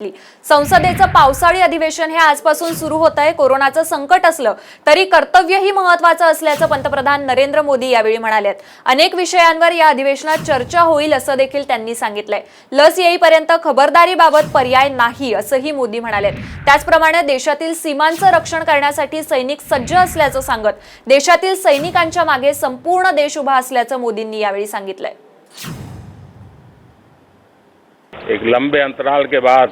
संसदेचं पावसाळी अधिवेशन हे आजपासून सुरू होत आहे। कोरोनाचं संकट असलं तरी कर्तव्यही महत्त्वाचं असल्याचं पंतप्रधान नरेंद्र मोदी यावेळी म्हणाले। अनेक विषयांवर या अधिवेशनात चर्चा होईल असं देखील त्यांनी सांगितलंय। लस येईपर्यंत खबरदारीबाबत पर्याय नाही असंही मोदी म्हणाले। त्याचप्रमाणे देशातील सीमांचं रक्षण करण्यासाठी सैनिक सज्ज असल्याचं सांगत देशातील सैनिकांच्या मागे संपूर्ण देश उभा असल्याचं मोदींनी यावेळी सांगितलंय। एक लंबे अंतराल के बाद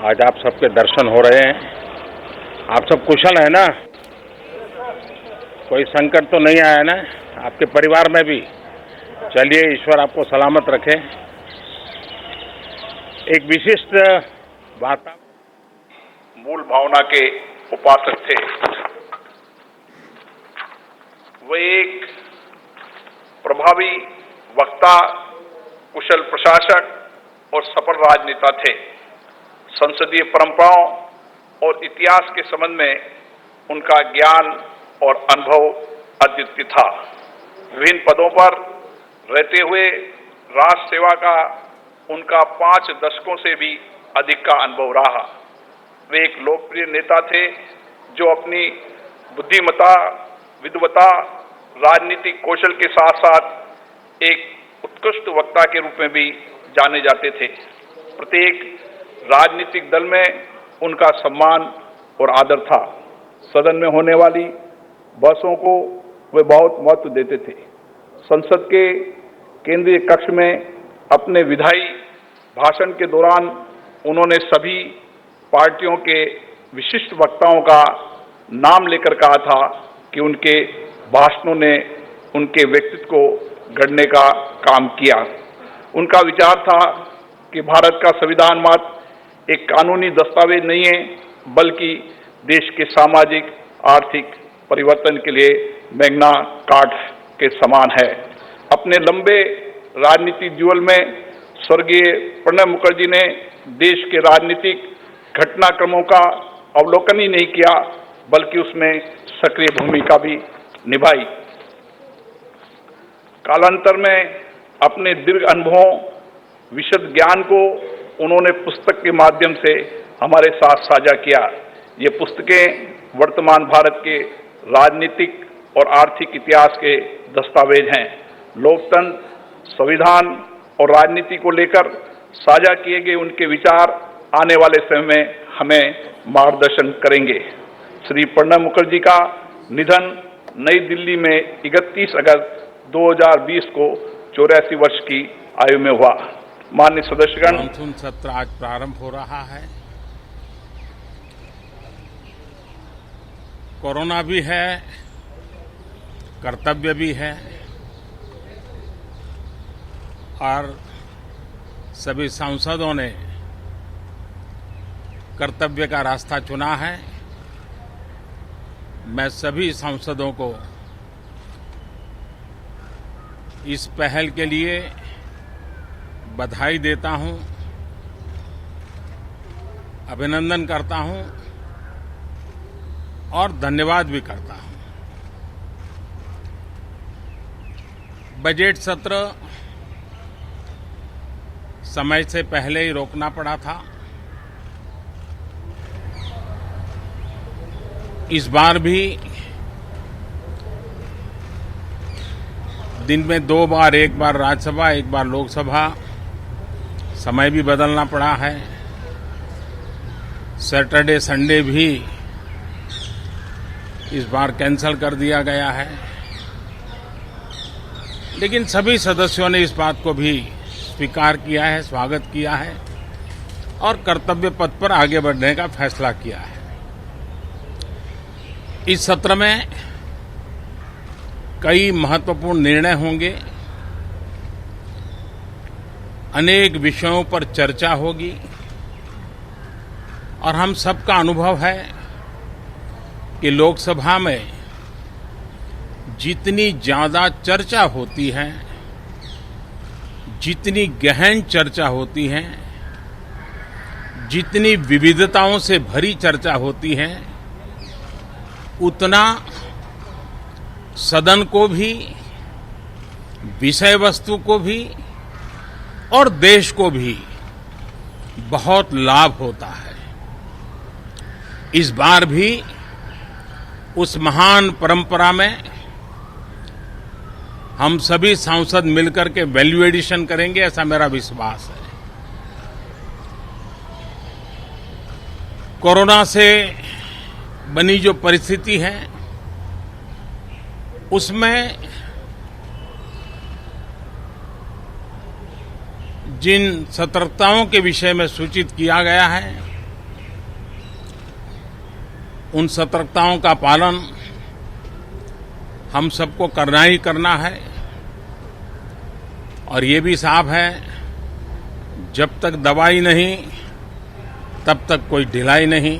आज आप सबके दर्शन हो रहे हैं। आप सब कुशल है ना? कोई संकट तो नहीं आया ना आपके परिवार में भी? चलिए, ईश्वर आपको सलामत रखे। एक विशिष्ट वार्ता मूल भावना के उपासक थे। वे एक प्रभावी वक्ता, कुशल प्रशासक और सफल राजनेता थे। संसदीय परंपराओं और इतिहास के संबंध में उनका ज्ञान और अनुभव अद्वितीय था। विभिन्न पदों पर रहते हुए राष्ट्र सेवा का उनका 5 दशकों से भी अधिक का अनुभव रहा। वे एक लोकप्रिय नेता थे जो अपनी बुद्धिमत्ता, विद्वता, राजनीतिक कौशल के साथ साथ एक उत्कृष्ट वक्ता के रूप में भी जाने जाते थे। प्रत्येक राजनीतिक दल में उनका सम्मान और आदर था। सदन में होने वाली बहसों को वे बहुत महत्व देते थे। संसद के केंद्रीय कक्ष में अपने विधायी भाषण के दौरान उन्होंने सभी पार्टियों के विशिष्ट वक्ताओं का नाम लेकर कहा था कि उनके भाषणों ने उनके व्यक्तित्व को गढ़ने का काम किया। उनका विचार था कि भारत का संविधान मात्र एक कानूनी दस्तावेज नहीं है, बल्कि देश के सामाजिक आर्थिक परिवर्तन के लिए मैग्ना कार्टा के समान है। अपने लंबे राजनीतिक जीवन में स्वर्गीय प्रणब मुखर्जी ने देश के राजनीतिक घटनाक्रमों का अवलोकन ही नहीं किया, बल्कि उसमें सक्रिय भूमिका भी निभाई। कालांतर में अपने दीर्घ अनुभवों, विशद ज्ञान को उन्होंने पुस्तक के माध्यम से हमारे साथ साझा किया। ये पुस्तकें वर्तमान भारत के राजनीतिक और आर्थिक इतिहास के दस्तावेज हैं। लोकतंत्र, संविधान और राजनीति को लेकर साझा किए गए उनके विचार आने वाले समय में हमें मार्गदर्शन करेंगे। श्री प्रणब मुखर्जी का निधन नई दिल्ली में 31 अगस्त 2020 को 84 वर्ष की आयु में हुआ। माननीय सदस्यगण, मानसून सत्र आज प्रारंभ हो रहा है। कोरोना भी है, कर्तव्य भी है और सभी सांसदों ने कर्तव्य का रास्ता चुना है। मैं सभी सांसदों को इस पहल के लिए बधाई देता हूं, अभिनंदन करता हूं और धन्यवाद भी करता हूं। बजट सत्र समय से पहले ही रोकना पड़ा था। इस बार भी दिन में 2 बार, एक बार राज्यसभा, एक बार लोकसभा, समय भी बदलना पड़ा है। सैटरडे संडे भी इस बार कैंसिल कर दिया गया है। लेकिन सभी सदस्यों ने इस बात को भी स्वीकार किया है, स्वागत किया है और कर्तव्य पथ पर आगे बढ़ने का फैसला किया है। इस सत्र में कई महत्वपूर्ण निर्णय होंगे, अनेक विषयों पर चर्चा होगी और हम सबका अनुभव है कि लोकसभा में जितनी ज्यादा चर्चा होती है, जितनी गहन चर्चा होती है, जितनी विविधताओं से भरी चर्चा होती है, उतना सदन को भी, विषय वस्तु को भी और देश को भी बहुत लाभ होता है। इस बार भी उस महान परंपरा में हम सभी सांसद मिलकर के वैल्यू एडिशन करेंगे, ऐसा मेरा विश्वास है। कोरोना से बनी जो परिस्थिति है उसमें जिन सतर्कताओं के विषय में सूचित किया गया है उन सतर्कताओं का पालन हम सबको करना ही करना है। और ये भी साफ है, जब तक दवाई नहीं तब तक कोई ढिलाई नहीं।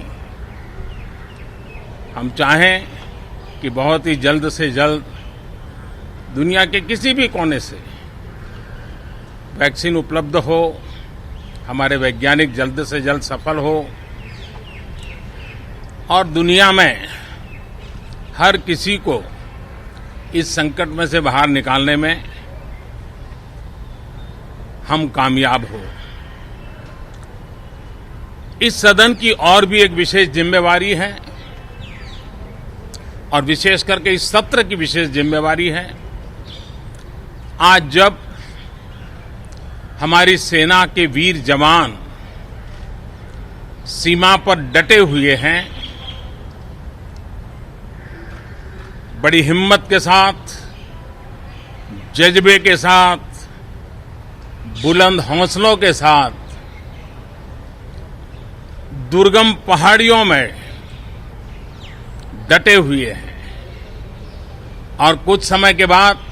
हम चाहें कि बहुत ही जल्द से जल्द दुनिया के किसी भी कोने से वैक्सीन उपलब्ध हो, हमारे वैज्ञानिक जल्द से जल्द सफल हो और दुनिया में हर किसी को इस संकट में से बाहर निकालने में हम कामयाब हो। इस सदन की और भी एक विशेष जिम्मेवारी है और विशेष करके इस सत्र की विशेष जिम्मेवारी है। आज जब हमारी सेना के वीर जवान सीमा पर डटे हुए हैं, बड़ी हिम्मत के साथ, जज्बे के साथ, बुलंद हौसलों के साथ दुर्गम पहाड़ियों में डटे हुए हैं और कुछ समय के बाद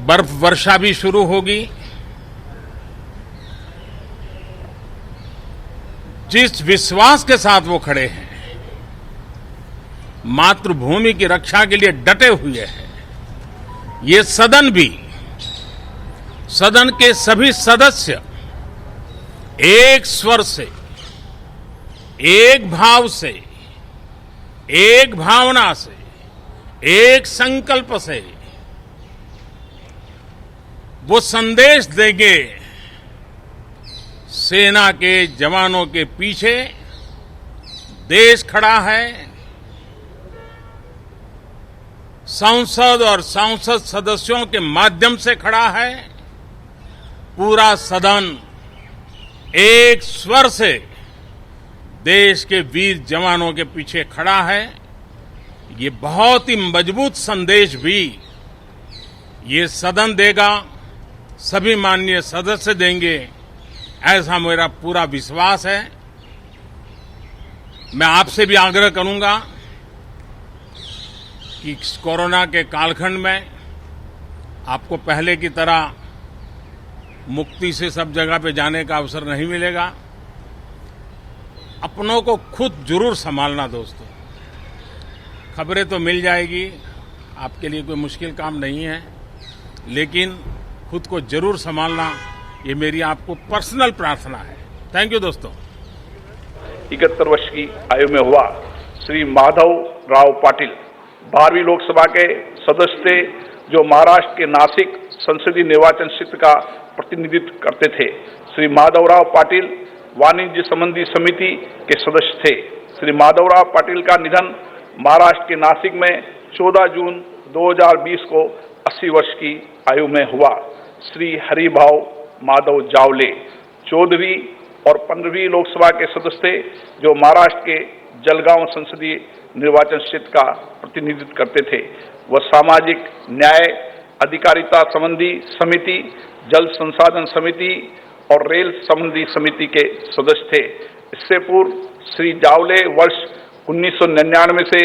बर्फ वर्षा भी शुरू होगी। जिस विश्वास के साथ वो खड़े हैं, मातृभूमि की रक्षा के लिए डटे हुए हैं, ये सदन भी, सदन के सभी सदस्य एक स्वर से, एक भाव से, एक भावना से, एक संकल्प से वो संदेश देंगे, सेना के जवानों के पीछे देश खड़ा है, संसद और सांसद सदस्यों के माध्यम से खड़ा है, पूरा सदन एक स्वर से देश के वीर जवानों के पीछे खड़ा है। ये बहुत ही मजबूत संदेश भी ये सदन देगा, सभी माननीय सदस्य देंगे, ऐसा मेरा पूरा विश्वास है। मैं आपसे भी आग्रह करूंगा कि कोरोना के कालखंड में आपको पहले की तरह मुक्ति से सब जगह पे जाने का अवसर नहीं मिलेगा। अपनों को खुद जरूर संभालना दोस्तों। खबरें तो मिल जाएगी, आपके लिए कोई मुश्किल काम नहीं है, लेकिन खुद को जरूर संभालना, ये मेरी आपको पर्सनल प्रार्थना है। थैंक यू दोस्तों। 71 वर्ष की आयु में हुआ श्री माधव राव पाटिल 12वीं लोकसभा के सदस्य थे, जो महाराष्ट्र के नासिक संसदीय निर्वाचन क्षेत्र का प्रतिनिधित्व करते थे। श्री माधवराव पाटिल वाणिज्य संबंधी समिति के सदस्य थे। श्री माधवराव पाटिल का निधन महाराष्ट्र के नासिक में 14 जून 2020 को 80 वर्ष की आयु में हुआ। श्री हरिभाव माधव जावले 14वीं और 15वीं लोकसभा के सदस्य थे, जो महाराष्ट्र के जलगांव संसदीय निर्वाचन क्षेत्र का प्रतिनिधित्व करते थे। वह सामाजिक न्याय, अधिकारिता संबंधी समिति, जल संसाधन समिति और रेल संबंधी समिति के सदस्य थे। इससे पूर्व श्री जावले वर्ष 1999 से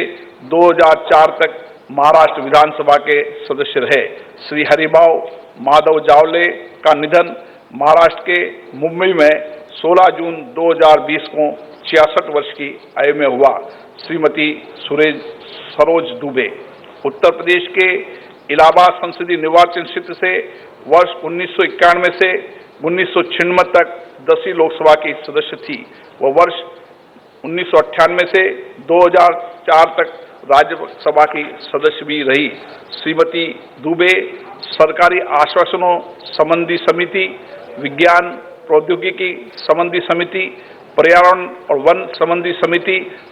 2004 तक महाराष्ट्र विधानसभा के सदस्य रहे। श्री हरिभाव माधव जावले का निधन महाराष्ट्र के मुंबई में 16 जून 2020 को 66 वर्ष की आयु में हुआ। श्रीमती सरोज दुबे उत्तर प्रदेश के इलाहाबाद संसदीय निर्वाचन क्षेत्र से वर्ष 1991 से 1996 तक 10वीं लोकसभा की सदस्य थी। वह वर्ष 1998 से 2004 तक राज्यसभा की सदस्य भी रही। श्रीमती दुबे सरकारी आश्वासनों संबंधी समिति, विज्ञान प्रौद्योगिकी संबंधी समिति, पर्यावरण और वन संबंधी समिति,